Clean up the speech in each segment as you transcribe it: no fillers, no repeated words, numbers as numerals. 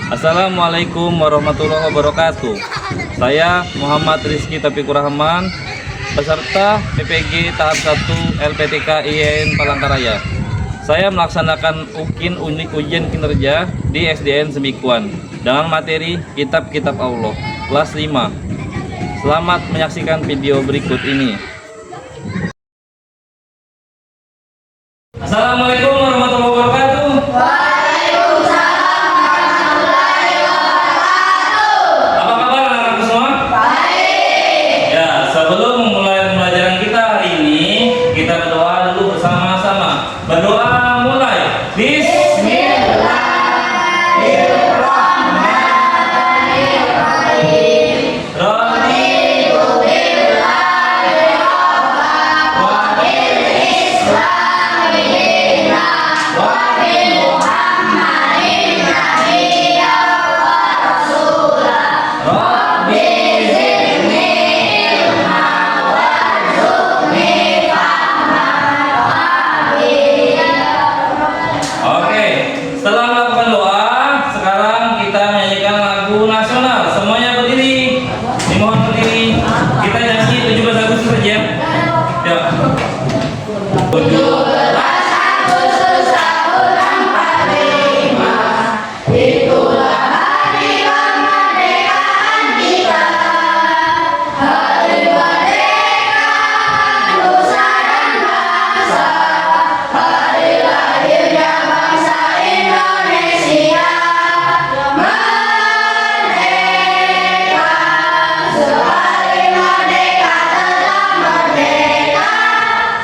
Assalamualaikum warahmatullahi wabarakatuh. Saya Muhammad Rizky Taufikur Rahman, peserta PPG tahap 1 LPTK IAIN Palangkaraya. Saya melaksanakan ujian kinerja di SDN Semikuan dengan materi Kitab-Kitab Allah kelas 5. Selamat menyaksikan video berikut ini. Assalamualaikum warahmatullahi wabarakatuh. Apa kabar anak-anakku semua? Baik. Ya, sebelum memulai pembelajaran kita hari ini, kita berdoa dulu bersama-sama. Berdoa mulai. Setelah melakukan doa, sekarang kita menyanyikan lagu nasional. Semuanya berdiri. Dimohon berdiri. Kita nyanyi 17 Agustus saja. Ya. 17 Agustus tahun 45. Itulah hari kemerdekaan kita. Hari merdeka nusa dan bangsa. Hari lahirnya bangsa Indonesia. Merdeka, sehari merdeka tetap merdeka.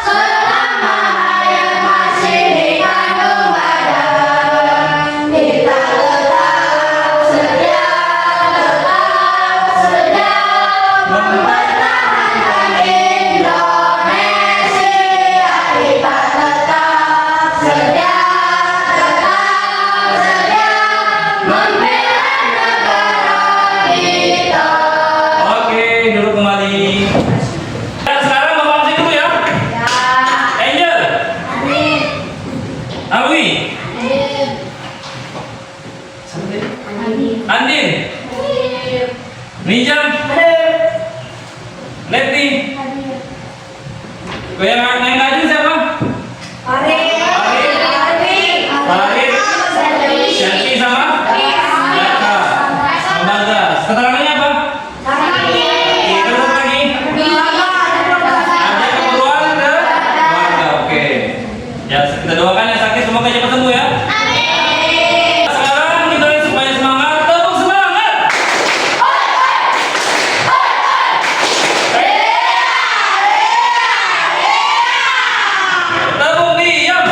Selama hayat masih dikandung badan, kita tetap sedia mempertahankan Indonesia. Kita tetap sedia membela negara kita. Oke, duduk kembali. Dan sekarang Bapak absen dulu ya. Angel. Awi. Andin. Nijam. Leti. Yang ngaju siapa? Farid. Syarki sama? Yaka. Bagas. Keterangannya apa? Terus lagi? Ada keperluan ke keluarga. Oke. Ya, kita doakan yang sakit semoga cepat sembuh ya. Sekarang kita supaya semangat, tepuk semangat. Tepuk diam.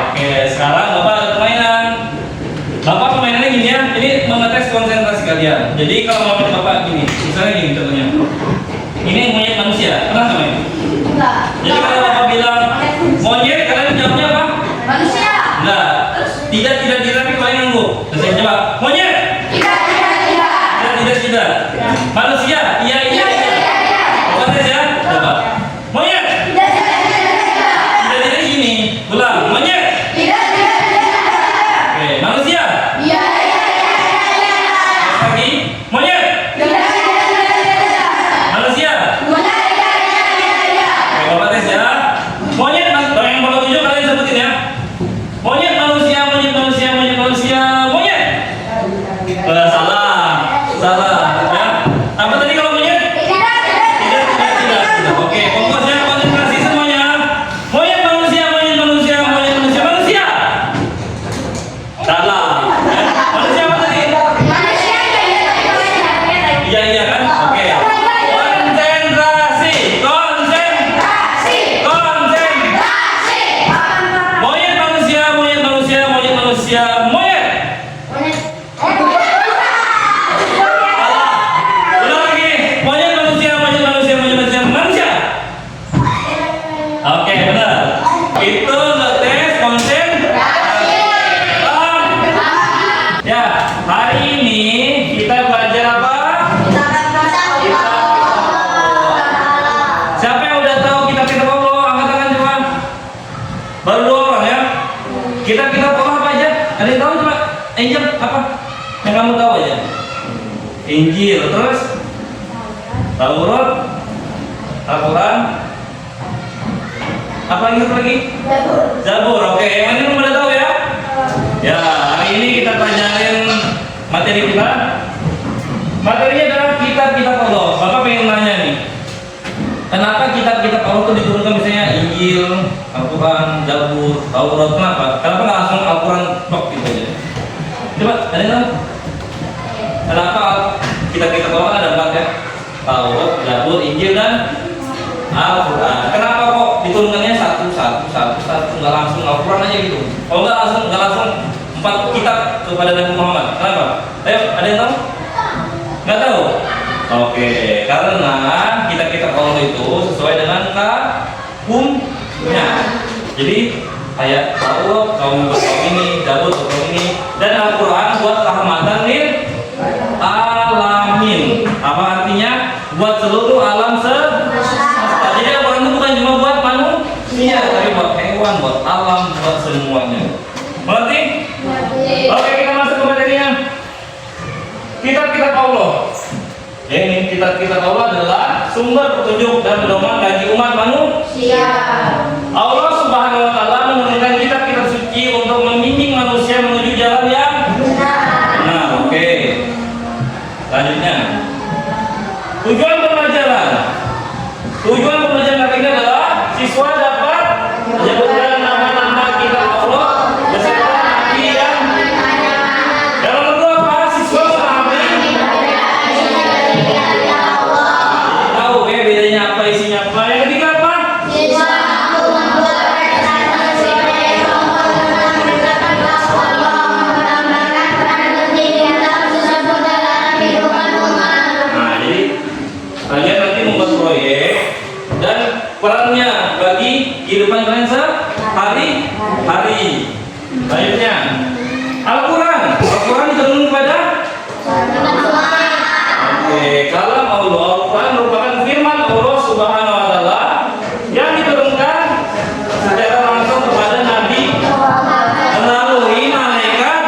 Oke, sekarang Bapak ada permainan. Bapak permainannya gini ya, ini mengetes konsentrasi kalian. Jadi kalau mau Bapak gini, misalnya gini contohnya. Ini monyet manusia, pernah nggak main? Jadi kalau Bapak bilang monyet, kalian jawabnya apa? Manusia. Enggak. Tidak, tapi kalian ngangguk. Terus saya jawab, monyet. Tidak. Tidak. Manusia, iya. Bapak tes ya, coba. Monyet. Tidak gini. Ulang, monyet. Oke, manusia. Lagi, monyet. Manusia. Oke, Bapak tes ya. Monyet, yang bapak tunjuk kalian sebutin ya. Monyet manusia. Monyet. Kita tahu apa aja? Ada yang tahu coba? Injil apa? Yang kamu tahu aja? Injil, terus Taurat, Al-Quran, apa lagi? Zabur. Oke, yang ini udah tahu ya? Ya, hari ini kita pelajarin materi kita. Materinya adalah kitab-kitab Allah. Bapak pengen nanya nih, kenapa kitab-kitab Allah itu diturunkan misalnya Injil, Al-Quran, Zabur, Taurat? Kenapa nggak langsung Al-Quran tok gitu aja? Coba, ada yang tahu? Kenapa kitab-kitab Allah ada 4 ya? Taurat, Zabur, Injil, dan Al-Quran. Kenapa kok diturunkannya satu, nggak langsung Al-Quran aja gitu? Kalau nggak langsung 4 kitab kepada Nabi Muhammad. Kenapa? Ayo, ada yang tahu? Nggak tahu? Oke, karena kitab-kitab Allah itu sesuai dengan hukumnya. Jadi kayak Taurat kaum buat kaum ini, Zabur buat kaum ini, dan Al-Quran buat rahmatan lil alamin. Apa artinya? Buat seluruh alam semesta. Jadi Al-Quran itu bukan cuma buat manusia, tapi buat hewan, buat alam, buat semuanya. Mengerti? Oke, kita masuk ke materinya. Kitab-kitab Allah. Ini kitab-kitab Allah adalah sumber petunjuk dan pedoman bagi umat manusia. Allah Subhanahu wa taala menurunkan kitab-kitab suci untuk membimbing manusia menuju jalan yang benar. Oke. Selanjutnya. Tujuan pembelajaran hari ini adalah siswa dapat menyebutkan nama-nama kitab Allah beserta nabi yang dalam bentuk apa? Siswa memahami tahu ya bedanya apa, isinya apa. Yang ketiga apa? Kalian nanti membuat proyek dan perannya bagi kehidupan kalian sehari-hari. Selanjutnya, Al-Quran diturunkan kepada kalam Allah. Al-Quran merupakan firman Allah Subhanahu wa taala yang diturunkan secara langsung kepada Nabi melalui malaikat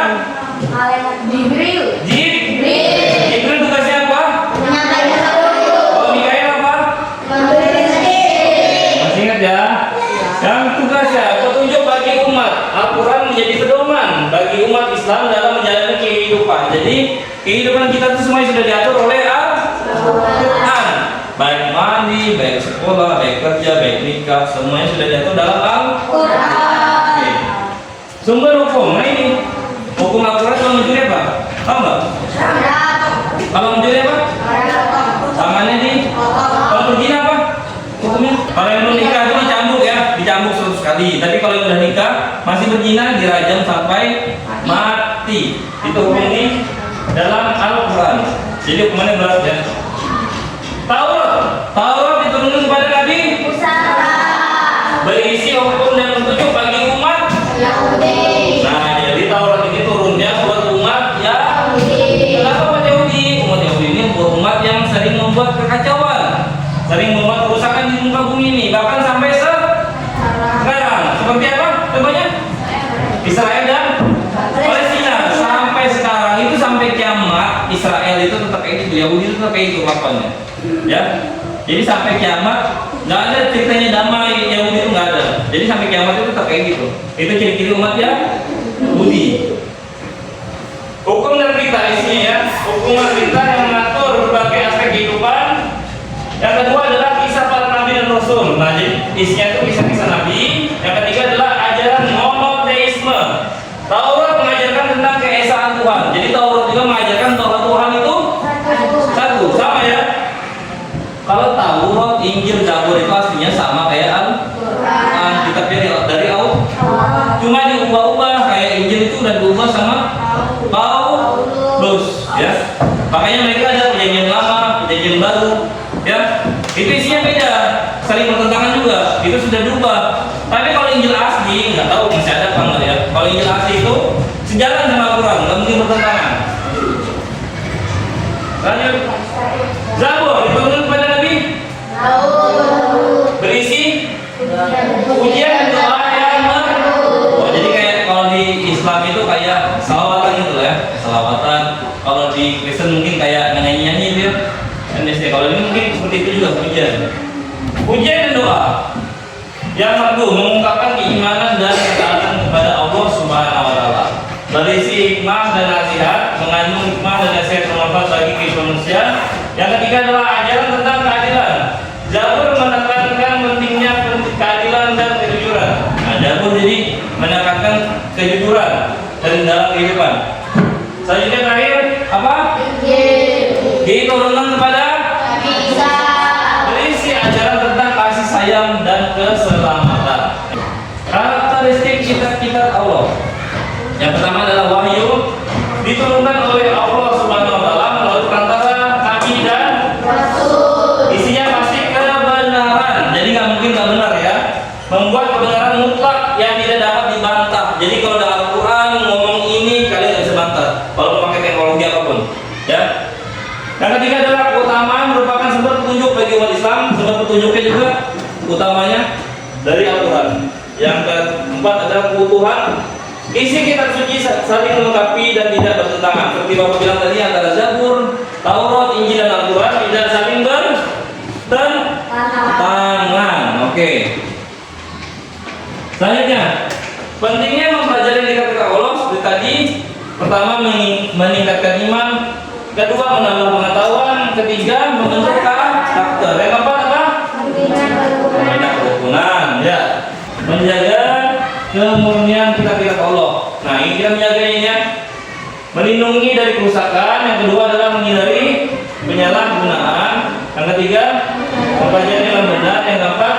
Jibril. Jibril tugasnya apa? Masih ingat ya? Yang tugasnya petunjuk bagi umat. Al-Quran menjadi pedoman bagi umat Islam dalam menjalani kehidupan. Jadi kehidupan kita itu semuanya sudah diatur oleh Al-Quran. Baik mandi, baik sekolah, baik kerja, baik nikah, semuanya sudah diatur dalam Al-Quran. Oke. Sumber hukum. Nah ini hukum Al-Quran kalau mencuri apa? Tahu nggak? Kalau mencuri apa? Tangannya di. Kalau berzina apa? Hukumnya? Kalau yang belum nikah itu dicambuk 100 kali. Tapi kalau yang udah nikah masih berzina dirajam sampai mati. Itu hukum ini dalam Al-Quran. Jadi hukumannya berat ya. Taurat diturunkan kepada Nabi Musa. Berisi hukum dan petunjuk bagi umat Yahudi. Nah, jadi Taurat ini turunnya buat umat Yahudi. Kenapa umat Yahudi? Umat Yahudi ini umat yang sering membuat kekacauan, sering membuat kerusakan di muka bumi ini, bahkan sampai sekarang. Seperti apa? Contohnya Israel dan Palestina. Sampai sekarang itu sampai kiamat Israel itu tetap kayak gitu, Yahudi itu tetap kayak gitu lakukannya. Ya. Jadi sampai kiamat nggak ada ceritanya damai, Yahudi itu nggak ada. Jadi sampai kiamat itu tetap kayak gitu. Itu ciri-ciri umat Yahudi. Hukum dan perintah isinya ya. Hukum dan perintah yang mengatur berbagai aspek kehidupan. Yang kedua adalah kisah para nabi dan rasul. Nah, jadi isinya itu kisah-kisah nabi. Yang ketiga adalah ajaran monoteisme. Taurat mengajarkan tentang keesaan Tuhan. Jadi Taurat juga mengajarkan bahwa Tuhan itu satu, sama ya. Kalau Taurat, Injil, Zabur itu aslinya sama kayak Al-Quran. Kitabnya dari Allah. Cuma diubah-ubah. Kayak Injil itu udah diubah sama Paulus, ya. Makanya mereka ada perjanjian lama, perjanjian baru, ya. Itu isinya beda, saling bertentangan juga. Itu sudah diubah. Tapi kalau Injil asli, nggak tahu masih ada apa enggak ya. Kalau Injil asli itu sejalan sama Al-Quran, nggak mungkin bertentangan. Lanjut. Zabur diturunkan kepada Nabi. Berisi pujian dan doa yang jadi kayak kalau di ujian. Ujian dan doa. Yang satu, mengungkapkan keimanan dan ketaatan kepada Allah Subhanahu wa taala. Berisi hikmah dan nasihat, mengandung hikmah dan nasihat bermanfaat bagi kehidupan manusia. Yang ketiga adalah ajaran tentang keadilan. Zabur menekankan pentingnya keadilan dan kejujuran. Nah, Zabur jadi menekankan kejujuran dan dalam kehidupan. Selanjutnya terakhir apa? Diturunkan kepada berisi ajaran tentang kasih sayang dan keselamatan. Karakteristik kitab-kitab Allah. Yang pertama adalah wahyu, diturunkan oleh Allah Subhanahu wa taala melalui perantara nabi dan rasul. Isinya pasti kebenaran. Jadi nggak mungkin nggak benar ya. Membuat kebenaran mutlak yang tidak dapat dibantah. Jadi kalau ada Al-Qur'an ngomong ini kalian nggak bisa bantah. Kalau memakai teknologi apapun, ya. Yang ketiga adalah keutamaan merupakan sumber petunjuk bagi umat Islam. Sumber petunjuknya juga utamanya dari Al-Quran. Yang keempat adalah keutuhan. Isi kitab suci saling melengkapi dan tidak bertentangan. Seperti Bapak bilang tadi, antara Zabur, Taurat, Injil dan Al-Quran tidak saling bertentangan. Oke. Selanjutnya, pentingnya mempelajari kitab-kitab Allah seperti tadi. Pertama, meningkatkan iman. Kedua, menambah pengetahuan. Ketiga, membentuk karakter. Yang keempat apa? Membina kerukunan, ya. Menjaga kemurnian kitab-kitab Allah. Nah, ini kita menjaga ini ya. Melindungi dari kerusakan. Yang kedua adalah menghindari penyalahgunaan. Yang ketiga, mempelajari yang benar. Yang keempat,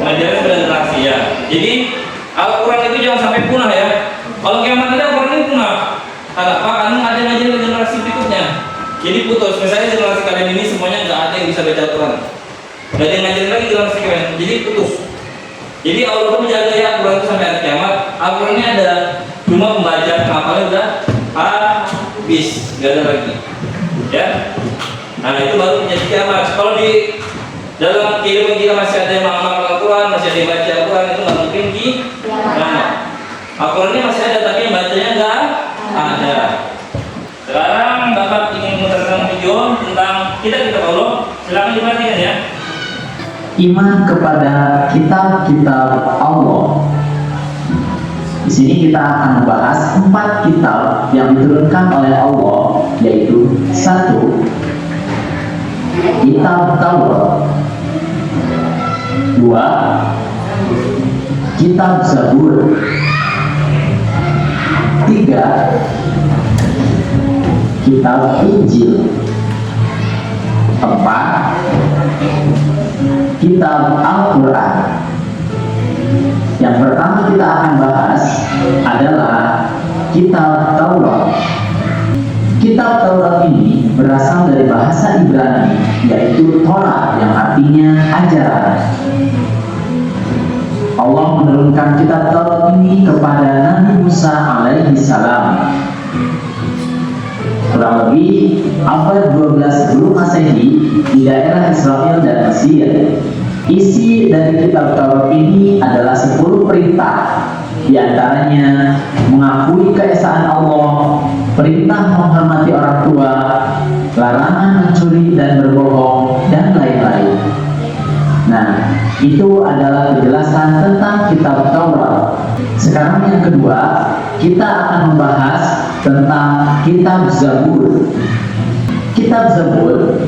mengajarkan kepada generasi ya. Jadi Al-Quran itu jangan sampai punah ya. Kalau kiamat ada Al-Quran ini punah. Kenapa? Karena ada ngajarin ke generasi berikutnya. Jadi putus. Misalnya generasi kalian ini semuanya nggak ada yang bisa baca Al-Quran. Nggak ada yang ngajarin lagi generasi kalian. Jadi putus. Jadi Allah itu menjaga ya Al-Quran itu sampai hari kiamat. Al-Quran ini ada cuma membaca ngapalnya udah habis, nggak ada lagi. Ya. Nah itu baru menjadi kiamat. Kalau di dalam kehidupan kita masih ada yang mengamalkan Al-Quran, masih ada yang baca Al-Quran, itu nggak mungkin kiamat. Al-Quran ini masih ada tapi yang bacanya nggak ada. Sekarang Bapak ingin memutarkan video tentang kitab-kitab Allah. Silakan diperhatikan ya. Iman kepada kitab-kitab Allah. Di sini kita akan membahas 4 kitab yang diturunkan oleh Allah, yaitu 1. Kitab Taurat. 2. Kitab Zabur. 3. Kitab Injil. 4. Kitab Al-Quran. Yang pertama kita akan bahas adalah Kitab Taurat. Kitab Taurat ini berasal dari bahasa Ibrani, yaitu Torah yang artinya ajaran. Allah menurunkan kitab Taurat ini kepada Nabi Musa alaihi salam. Kurang lebih abad 12 sebelum Masehi di daerah Israel dan Mesir. Isi dari kitab Taurat ini adalah 10 perintah. Di antaranya mengakui keesaan Allah, perintah menghormati orang tua, larangan mencuri dan berbohong, dan lain-lain. Nah, itu adalah penjelasan tentang kitab Taurat. Sekarang yang kedua, kita akan membahas tentang kitab Zabur. Kitab Zabur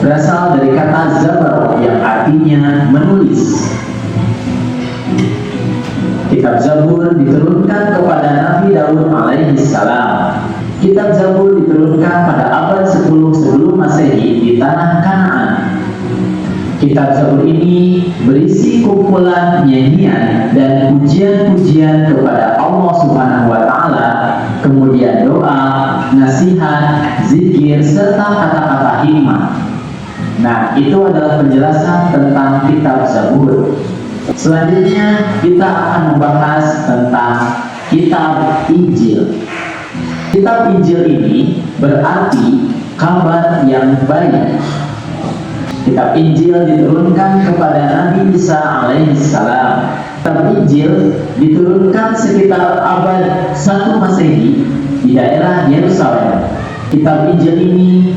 berasal dari kata zabar yang artinya menulis. Kitab Zabur diturunkan kepada Nabi Daud alaihi salam. Kitab Zabur diturunkan pada abad 10 sebelum Masehi di tanah Kanaan. Kitab Zabur ini berisi kumpulan nyanyian dan pujian-pujian kepada Allah Subhanahu wa taala, kemudian doa, nasihat, zikir serta kata-kata hikmah. Nah, itu adalah penjelasan tentang kitab Zabur. Selanjutnya kita akan membahas tentang kitab Injil. Kitab Injil ini berarti kabar yang baik. Kitab Injil diturunkan kepada Nabi Isa alaihi salam. Kitab Injil diturunkan sekitar abad 1 Masehi di daerah Yerusalem. Kitab Injil ini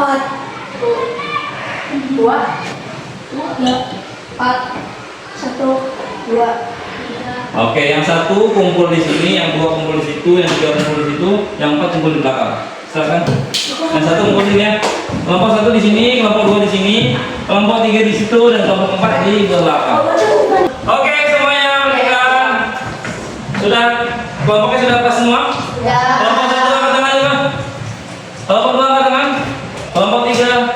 4 2 4 1 2. Oke, yang satu kumpul di sini, yang dua kumpul di situ, yang tiga kumpul di situ, yang empat kumpul di belakang. Silakan. Yang satu kumpul di sini ya. Kelompok satu di sini, kelompok dua di sini, kelompok tiga di situ, dan kelompok empat di belakang. Oke, semuanya berikan. Sudah, kelompoknya sudah pas semua? Ya. Kelompok satu angkat tangan juga. Kelompok dua angkat tangan. Kelompok tiga.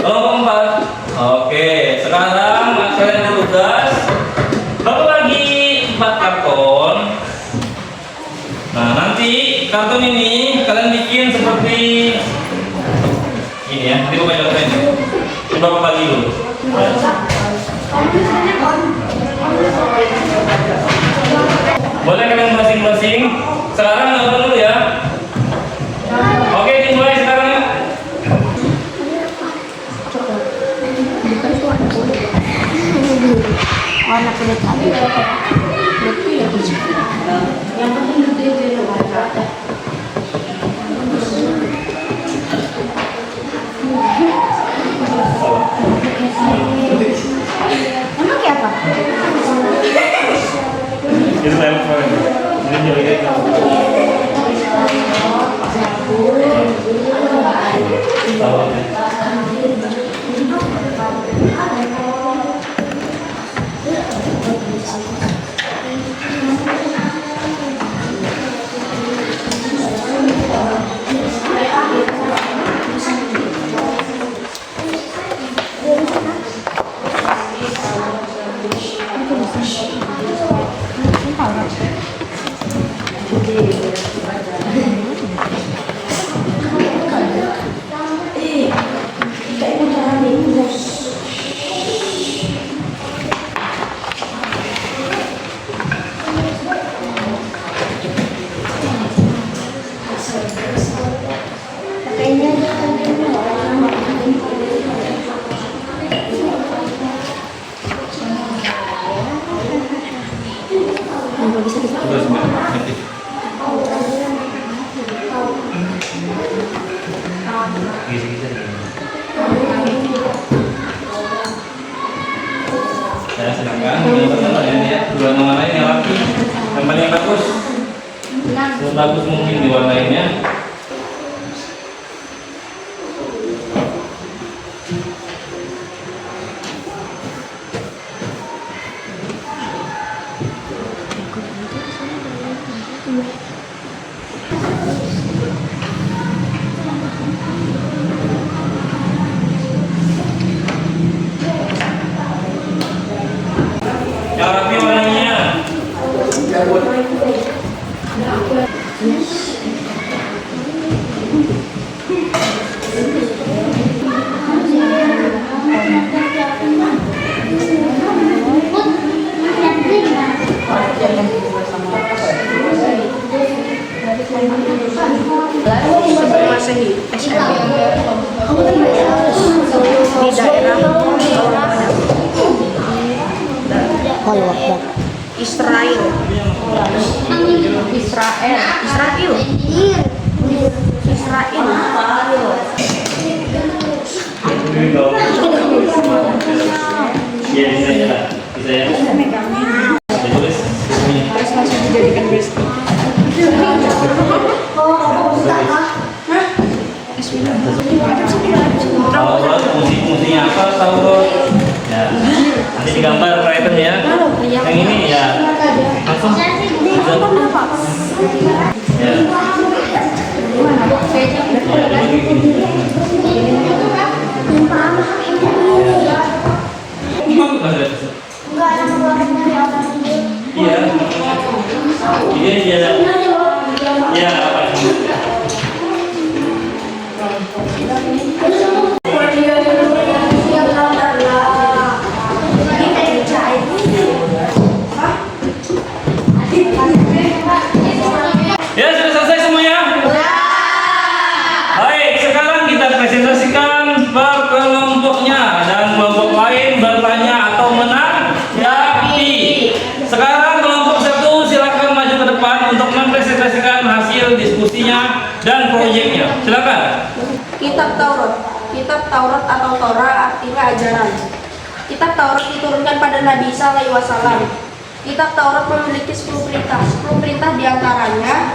Kelompok empat. Oke, sekarang kalian bertugas. Bapak bagi 4 karton. Nah, nanti karton ini kalian bikin seperti ini ya. Nanti Bapak cobain. Ini Bapak bagi dulu. Boleh kalian masing-masing. Sekarang nonton dulu ya. Oke, dimulai sekarang ya. Warna kulit lagi. Betul ya, Bu. Yang penting gede-gede warna. Emang kayak apa? Itu yang kemarin. Ini jadi ya, silakan. Yang pertama yang lihat dua nama lain yang laki, yang paling bagus, sebagus mungkin diwarnainya. Yang rapi warnanya. Masehi SMB di daerah Israel. Iya, bisa ya. Bisa ya. Ditulis. Harus langsung dijadikan besti. Tahu bro, fungsinya apa tahu bro? Ya, nanti digambar per item ya. Yang ini ya, langsung. Ya. Iya. Iya. Ya, apa ini? Ya, sudah selesai semuanya? Baik, sekarang kita presentasikan per kelompoknya dan kelompok lain bertanya atau menanggapi. Sekarang kelompok satu silakan maju ke depan untuk mempresentasikan hasil diskusinya dan proyeknya. Silakan. Kitab Taurat. Kitab Taurat atau Torah artinya ajaran. Kitab Taurat diturunkan pada Nabi Isa alaihi wasallam. Kitab Taurat memiliki 10 perintah. 10 perintah diantaranya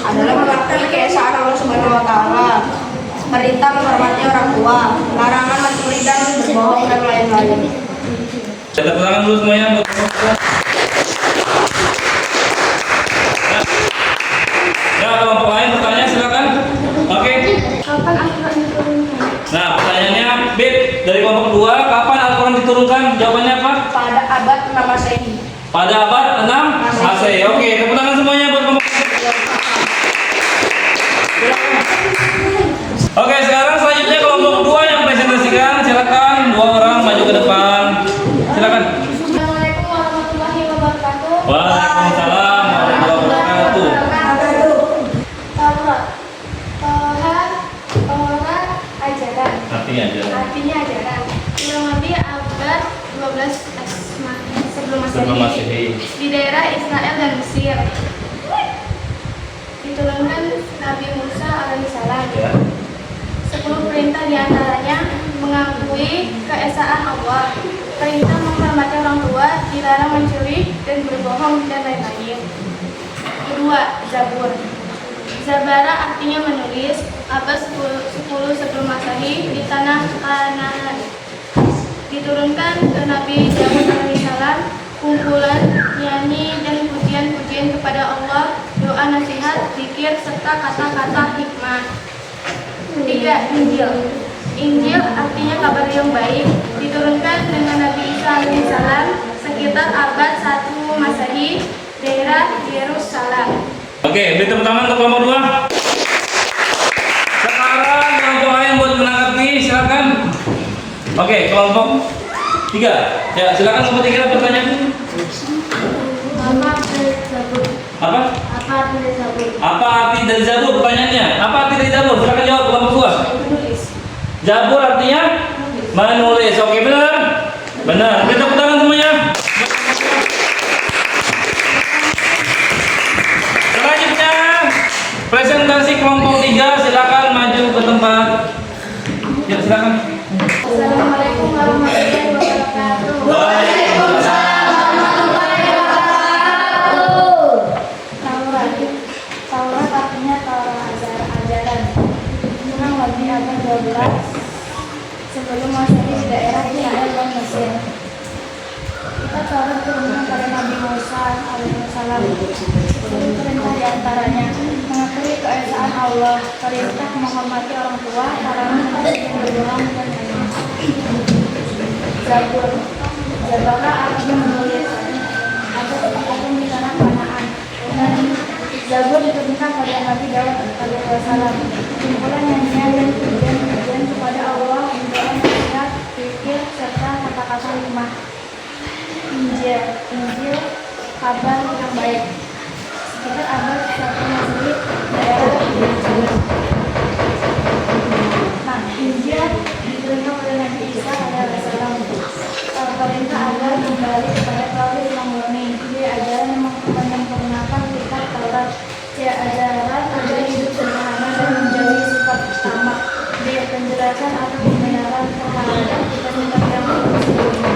adalah mengakui keesaan Allah Subhanahu wa taala, perintah menghormati orang tua, larangan mencuri dan berbohong dan lain-lain. Tepuk tangan dulu semuanya. Ya, kelompok lain bertanya silakan. Oke. Kapan Al-Quran diturunkan? Nah, pertanyaannya Bib dari kelompok 2, kapan Al-Quran diturunkan? Jawabannya apa? Pada abad 6 Masehi. Pada abad 6 Masehi. Oke, tepuk tangan semuanya buat kelompok. Oke, sekarang selanjutnya kelompok 2 yang presentasikan. Silakan 2 orang maju ke depan. Silakan. Assalamualaikum warahmatullahi wabarakatuh. Waalaikumsalam warahmatullahi wabarakatuh. Taurat. Torah ajaran. Artinya aja. Artinya ajaran. Kurang lebih abad 12 sebelum Sebelum Masehi. Masehi. Di daerah Israel dan Mesir. Diturunkan Nabi Musa alaihissalam. Ya. 10 perintah diantaranya mengakui keesaan Allah, perintah menghormati orang tua, dilarang mencuri dan berbohong dan lain-lain. Kedua, Zabur. Zabara artinya menulis. Abad 10 sebelum Masehi di tanah Kanaan. Diturunkan ke Nabi Daud alaihissalam, kumpulan nyanyi dan pujian-pujian kepada Allah, doa nasihat, zikir serta kata-kata hikmah. 3. Injil. Injil artinya kabar yang baik. Diturunkan dengan Nabi Isa alaihissalam sekitar abad 1 Masehi, daerah Yerusalem. Oke, beri tepuk tangan untuk kelompok 2. Sekarang kelompok lain buat menanggapi, silakan. Oke, kelompok 3. Ya, silakan kelompok 3 bertanya. Apa arti Zabur? Apa? Apa arti Zabur? Apa arti dari Zabur? Pertanyaannya. Apa arti dari Zabur? Silakan jawab kelompok 2. Menulis. Zabur artinya menulis. Oke, benar? Benar. Beri tepuk tangan semuanya. Selanjutnya presentasi kelompok 3, silakan maju ke tempat. Ya, silakan. Assalamualaikum warahmatullahi wabarakatuh. Taurat artinya Torah ajaran. Kurang lebih abad 12 sebelum Masehi di daerah Israel dan Mesir. Kita Taurat turunkan pada Nabi Musa alaihissalam. 10 perintah diantaranya mengakui keesaan Allah, perintah menghormati orang tua, larangan mencuri, berbohong dan lain-lain. Zabur. Zabara artinya menulis. Atau diturunkan di tanah Kanaan. Dan Zabur diturunkan pada Nabi Daud alaihissalam. Kumpulan nyanyian dan pujian-pujian kepada Allah, doa nasihat, zikir serta kata-kata hikmah. Injil. Injil kabar yang baik. Sekitar abad 1 Masehi, daerah Yerusalem. Nah, Injil diturunkan oleh Nabi Isa alaihissalam. Perintah agar kembali kepada tauhid yang murni. Dia ajaran yang menyempurnakan kitab Taurat. Dia ajaran agar hidup sederhana dan menjadi sifat tamak. Dia penjelasan atau pembenaran terhadap kitab-kitab yang sebelumnya.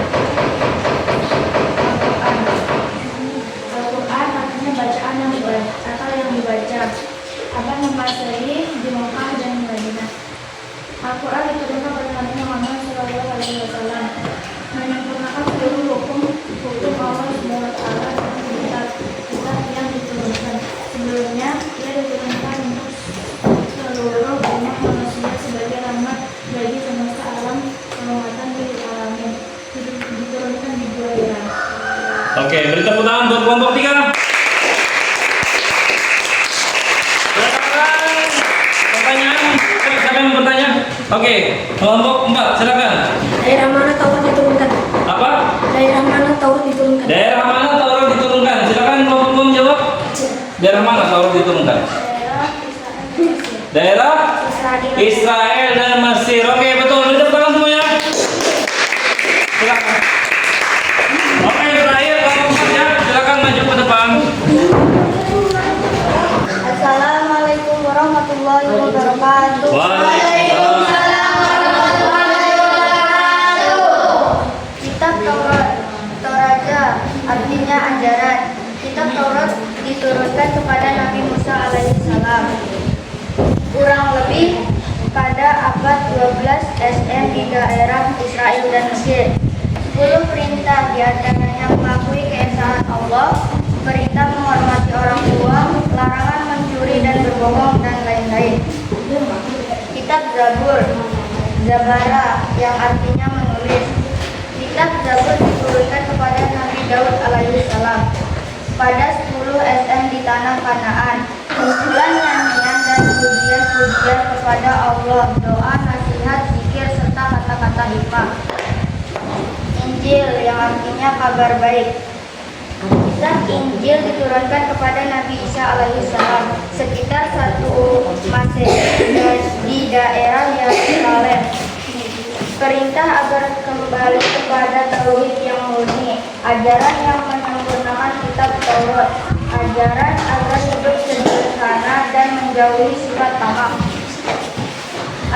Al-Quran artinya bacaan yang dibaca atau yang dibaca. Abad Masehi di Mekah dan Madinah. Al-Quran diturunkan pada Nabi Muhammad SAW, menyempurnakan seluruh hukum Allah Subhanahu wa taala dan kitab yang diturunkan. Sebelumnya ia diturunkan untuk seluruh umat manusia sebagai rahmat bagi semesta alam, penguatan di alamin. Diturunkan di 2 era. Oke, beri tepuk tangan buat kelompok 3. Silakan. Pertanyaan. Siapa yang mau bertanya? Oke, kelompok 4, silakan. Daerah mana Taurat diturunkan? Apa? Daerah mana Taurat diturunkan? Daerah mana Taurat diturunkan? Silakan kelompok 4 menjawab. Daerah mana Taurat diturunkan? Daerah Israel dan Mesir. Oke, betul. Beri tepuk tangan semuanya. Silakan. Oke, terakhir kelompok 4 ya. Silakan maju ke depan. Assalamualaikum warahmatullahi wabarakatuh. Waalaikumsalam diturunkan kepada Nabi Musa alaihissalam. Kurang lebih pada abad 12 SM di daerah Israel dan Mesir. 10 perintah diantaranya mengakui keesaan Allah, perintah menghormati orang tua, larangan mencuri dan berbohong, dan lain-lain. Kitab Zabur, Zabara, yang artinya menulis. Kitab Zabur diturunkan kepada Nabi Daud alaihissalam pada 10 SM di tanah Kanaan. Kumpulan nyanyian dan pujian-pujian kepada Allah, doa, nasihat, zikir, serta kata-kata hikmah. Injil, yang artinya kabar baik. Kitab Injil diturunkan kepada Nabi Isa alaihissalam sekitar 1 Masehi di daerah Yerusalem. Perintah agar kembali kepada tauhid yang murni, ajaran yang menyempurnakan kitab Taurat, ajaran agar hidup sederhana dan menjauhi sifat tamak.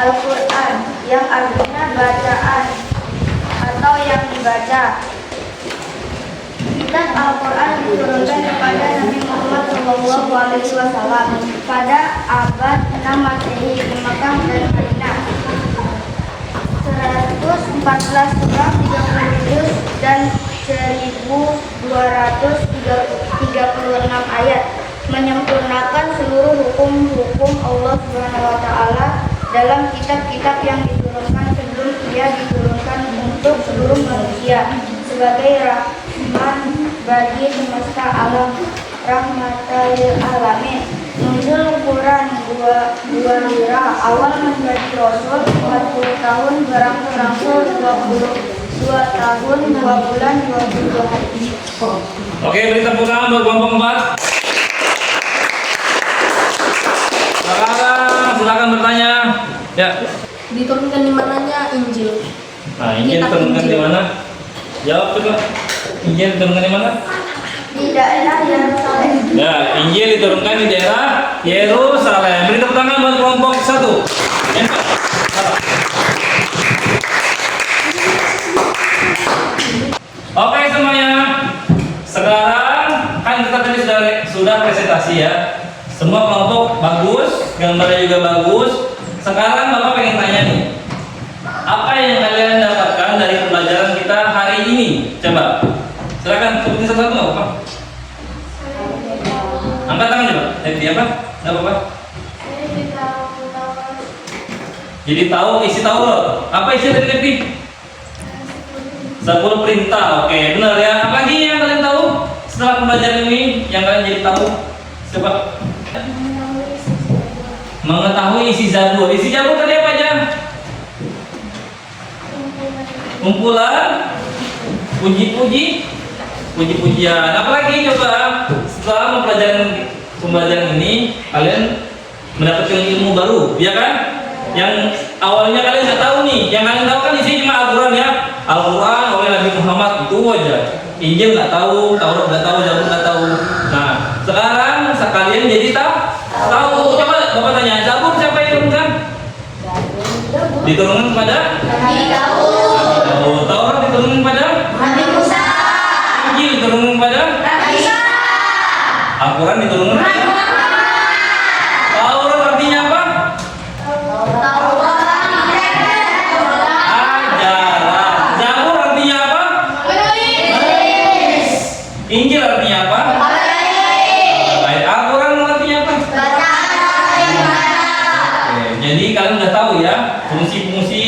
Al-Quran, yang artinya bacaan atau yang dibaca. Kitab Al-Quran diturunkan kepada Nabi Muhammad SAW pada abad 6 Masehi di Makkah dan Madinah. 114 surah, 30 juz dan 1236 ayat menyempurnakan seluruh hukum-hukum Allah SWT dalam kitab-kitab yang diturunkan sebelum ia diturunkan untuk seluruh manusia sebagai rahmat bagi semesta alam, rahmatan lil alamin. Nuzul Quran 2 hijrah, awal menjadi rasul 40 tahun, berangsur-angsur 22 tahun 2 bulan 22 hari. Oke, beri tepuk tangan buat kelompok 4. Silakan bertanya. Ya. Diturunkan di mananya Injil? Nah, Injil Kitab diturunkan di Injil. mana? Jawab coba. Injil diturunkan di mana? Di daerah Yerusalem. Ya, Injil diturunkan di daerah Yerusalem. Beri tepuk tangan buat kelompok 1. Oke semuanya. Sekarang kan kita tadi sudah presentasi ya. Semua kelompok bagus, gambarnya juga bagus. Sekarang Bapak pengen tanya nih. Apa yang kalian dapatkan dari pembelajaran kita hari ini? Coba. Silakan sebutin satu-satu nggak apa-apa. Angkat tangan coba. Jadi apa? Nggak apa-apa. Jadi tahu isi Taurat. Apa isi dari lebih? 10 perintah. Oke, benar ya. Apa lagi yang kalian tahu setelah pembelajaran ini yang kalian jadi tahu? Coba. Mengetahui isi Zabur. Isi Zabur tadi apa aja? Kumpulan puji-pujian. Apalagi coba setelah pembelajaran ini kalian mendapatkan ilmu baru, ya kan? Yang awalnya kalian nggak tahu nih, yang kalian tahu kan isinya cuma Al-Quran ya. Al-Quran oleh Nabi Muhammad itu aja. Injil nggak tahu, Taurat nggak tahu, Zabur nggak tahu. Nah, sekarang sekalian jadi tahu. Coba Bapak tanya, Zabur siapa yang turunkan? Diturunkan kepada Nabi Daud. Taurat diturunkan kepada Nabi Musa. Injil diturunkan kepada Nabi Isa. Al-Quran diturunkan kepada Taurat artinya apa? Ajaran. Zabur artinya apa? Injil artinya apa? Baik. Al-Quran artinya apa? Oke, jadi kalian udah tahu ya fungsi-fungsi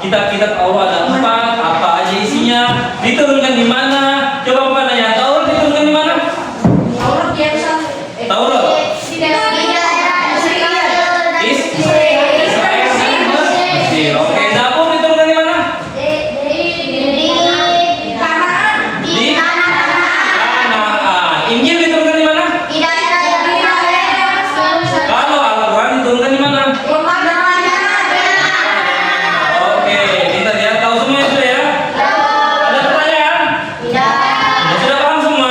kitab-kitab Allah ada 4, apa aja isinya, diturunkan di mana? Coba Bapak tanya, Taurat diturunkan di mana? Taurat. Mesir. Oke, Zabur diturunkan di mana? Di Kanaan. Injil diturunkan di mana? Kalau Al-Quran diturunkan di mana? Oke, kita lihat tahu semua itu ya. Ada pertanyaan? Sudah paham semua?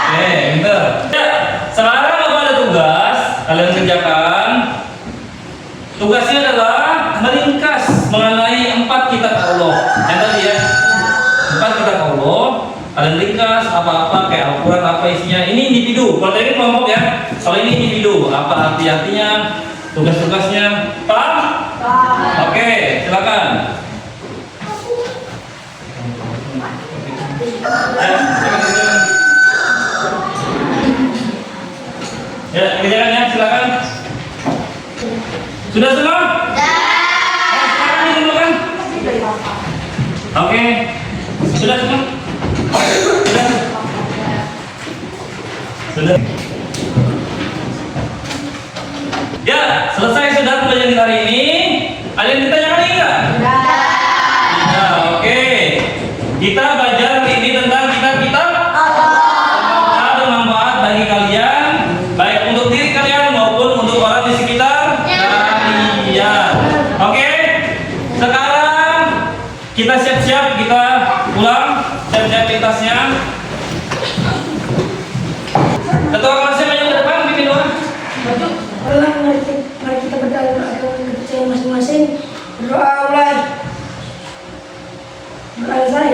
Oke, pintar. Ya, sekarang Bapak ada tugas, kalian kerjakan. Tugasnya adalah meringkas mengenai 4 kitab Allah. Yang tadi ya, 4 kitab Allah. Kalian ringkas apa-apa kayak Al-Quran apa isinya. Ini individu. Kalau tadi kelompok ya. Kalau ini individu, apa artinya, tugas-tugasnya, paham? Oke, silakan. Ya, kerjakan ya, silakan. Sudah semua? Sekarang ini dulu kan? Oke. Sudah semua? Sudah. Sudah. Ya, selesai sudah pelajaran hari ini. Ada yang ditanyakan lagi nggak? Ya, oke. Kita belajar hari ini tentang kitab-kitab semoga bermanfaat bagi kalian, baik untuk diri kalian maupun untuk orang di sekitar kalian. Oke. Sekarang kita siap-siap, kita pulang, siap-siap lintasnya. Ketua kelasnya maju ke depan, bikin doa. Mari kita berdoa akan kepercayaan masing-masing. Berdoa mulai. Berdoa selesai.